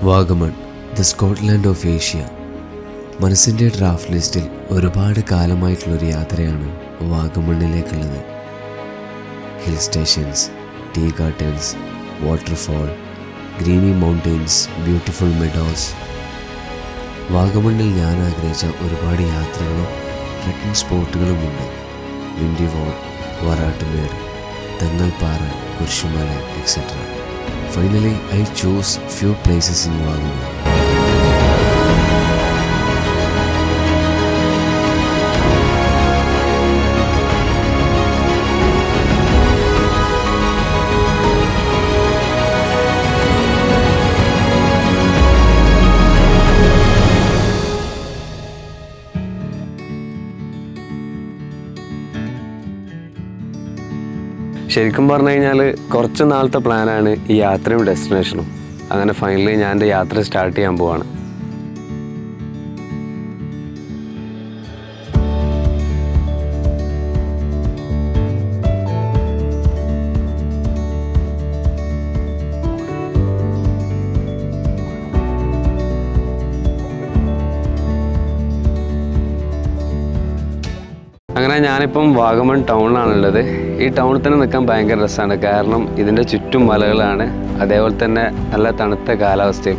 Vagamon, the Scotland of Asia. മനസ്സിൻ്റെ draft ലിസ്റ്റിൽ ഒരുപാട് കാലമായിട്ടുള്ളൊരു യാത്രയാണ് വാഗമണ്ണിലേക്കുള്ളത്. Hill stations, tea gardens, waterfall, greeny mountains, beautiful meadows. വാഗമണ്ണിൽ ഞാൻ ആഗ്രഹിച്ച ഒരുപാട് യാത്രകളും ട്രെക്കിംഗ് സ്പോട്ടുകളുമുണ്ട്. വിൻഡിവാൾ, Varattumedu, Thangalpara, Kurisumala, etc. Finally, I chose few places in Vagamon. ശരിക്കും പറഞ്ഞു കഴിഞ്ഞാൽ കുറച്ച് നാളത്തെ പ്ലാനാണ് ഈ യാത്രയും ഡെസ്റ്റിനേഷനും. അങ്ങനെ ഫൈനലി ഞാൻ എൻ്റെ യാത്ര സ്റ്റാർട്ട് ചെയ്യാൻ പോവാണ്. അങ്ങനെ ഞാനിപ്പം വാഗമൺ ടൗണിലാണുള്ളത്. ഈ ടൗണിൽ തന്നെ നിൽക്കാൻ ഭയങ്കര രസമാണ്. കാരണം ഇതിൻ്റെ ചുറ്റും മലകളാണ്, അതേപോലെ തന്നെ നല്ല തണുത്ത കാലാവസ്ഥയും.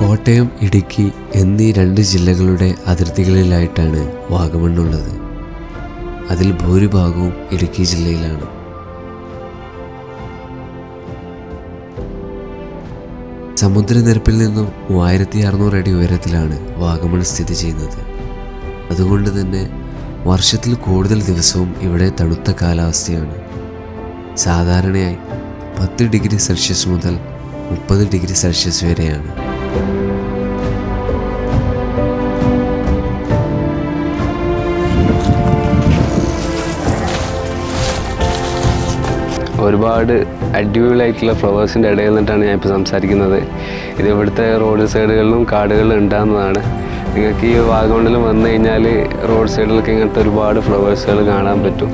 കോട്ടയം, ഇടുക്കി എന്നീ 2 ജില്ലകളുടെ അതിർത്തികളിലായിട്ടാണ് വാഗമണ്ണുള്ളത്. അതിൽ ഭൂരിഭാഗവും ഇടുക്കി ജില്ലയിലാണ്. സമുദ്രനിരപ്പിൽ നിന്നും 3600 അടി ഉയരത്തിലാണ് വാഗമൺ സ്ഥിതി ചെയ്യുന്നത്. അതുകൊണ്ട് തന്നെ വർഷത്തിൽ കൂടുതൽ ദിവസവും ഇവിടെ തണുത്ത കാലാവസ്ഥയാണ്. സാധാരണയായി 10 ഡിഗ്രി സെൽഷ്യസ് മുതൽ 30 ഡിഗ്രി സെൽഷ്യസ് വരെയാണ്. ഒരുപാട് അടിപൊളിയായിട്ടുള്ള ഫ്ലവേഴ്സിൻ്റെ ഇടയിൽ നിന്നിട്ടാണ് ഞാൻ ഇപ്പോൾ സംസാരിക്കുന്നത്. ഇത് ഇവിടുത്തെ റോഡ് സൈഡുകളിലും കാടുകളിലും ഉണ്ടാകുന്നതാണ്. നിങ്ങൾക്ക് ഈ വാഗമണ്ണിൽ വന്നു കഴിഞ്ഞാൽ റോഡ് സൈഡിലൊക്കെ ഇങ്ങനത്തെ ഒരുപാട് ഫ്ലവേഴ്സുകൾ കാണാൻ പറ്റും.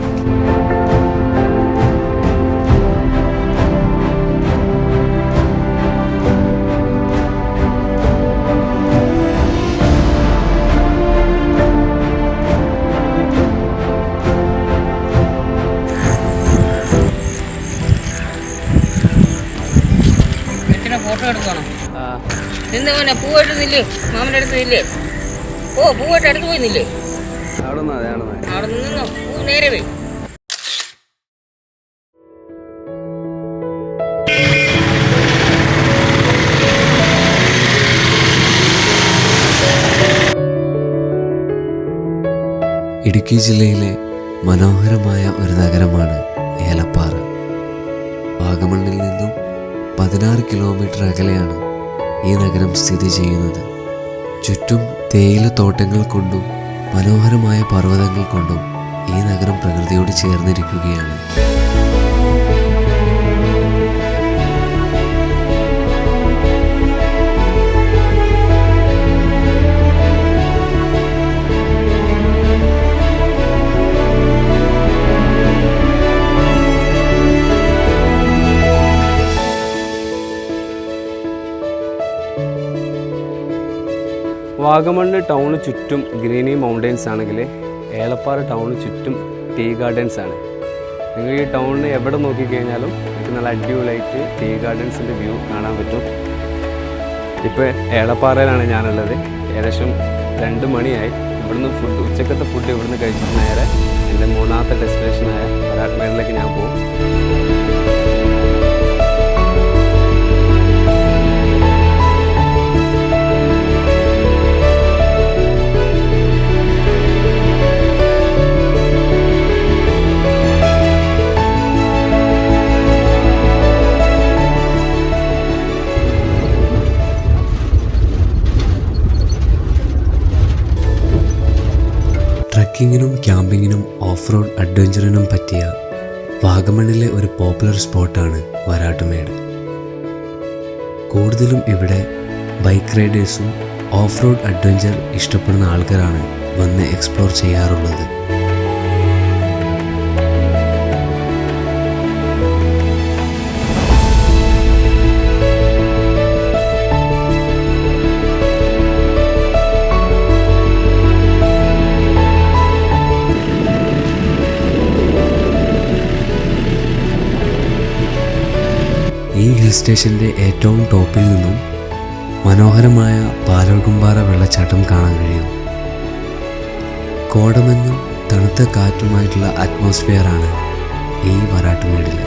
ഫോട്ടോ എടുക്കണം. നിന്ന് പൂവായിട്ടില്ലേ മാമൻ്റെ അടുത്തില്ലേ? ഓ പൂവായിട്ട് അടുത്ത് പോയില്ലേ? അവിടെ നിന്നോ പൂ നേരെ പോയി. ഇടുക്കി ജില്ലയിലെ മനോഹരമായ ഒരു നഗരമാണ് ഏലപ്പാറ. വാഗമണ്ണിൽ നിന്നും 16 കിലോമീറ്റർ അകലെയാണ് ഈ നഗരം സ്ഥിതി ചെയ്യുന്നത്. ചുറ്റും തേയിലത്തോട്ടങ്ങൾ കൊണ്ടും മനോഹരമായ പർവ്വതങ്ങൾ കൊണ്ടും ഈ നഗരം പ്രകൃതിയോട് ചേർന്നിരിക്കുകയാണ്. വാഗമണ്ണ് ടൗണിന് ചുറ്റും ഗ്രീനി മൗണ്ടെയ്ൻസ് ആണെങ്കിൽ ഏലപ്പാറ ടൗണിന് ചുറ്റും ടീ ഗാർഡൻസ് ആണ്. നിങ്ങൾ ഈ ടൗണിൽ എവിടെ നോക്കിക്കഴിഞ്ഞാലും നിങ്ങൾക്ക് നല്ല അടിപൊളിയായിട്ട് ടീ ഗാർഡൻസിൻ്റെ വ്യൂ കാണാൻ പറ്റും. ഇപ്പോൾ ഏലപ്പാറയിലാണ് ഞാനുള്ളത്. ഏകദേശം 2 മണിയായി. ഇവിടുന്ന് ഉച്ചക്കത്തെ ഫുഡ് ഇവിടുന്ന് കഴിച്ചിട്ട് നേരെ എൻ്റെ 3ാമത്തെ ഡെസ്റ്റിനേഷനായ വരാട്ടുമേടിലേക്ക് ഞാൻ പോകും. ട്രക്കിങ്ങിനും ക്യാമ്പിങ്ങിനും ഓഫ് റോഡ് അഡ്വഞ്ചറിനും പറ്റിയ വാഗമണ്ണിലെ ഒരു പോപ്പുലർ സ്പോട്ടാണ് വരാട്ടുമേട്. കൂടുതലും ഇവിടെ ബൈക്ക് റൈഡേഴ്സും ഓഫ് റോഡ് അഡ്വഞ്ചർ ഇഷ്ടപ്പെടുന്ന ആൾക്കാരാണ് വന്ന് എക്സ്പ്ലോർ ചെയ്യാറുള്ളത്. ഹിൽ സ്റ്റേഷൻ്റെ ഏറ്റവും ടോപ്പിൽ നിന്നും മനോഹരമായ പാലോടുംപാറ വെള്ളച്ചാട്ടം കാണാൻ കഴിയും. കോടമഞ്ഞും തണുത്ത കാറ്റുമായിട്ടുള്ള അറ്റ്മോസ്ഫിയറാണ് ഈ വരാട്ടുമേടിൽ.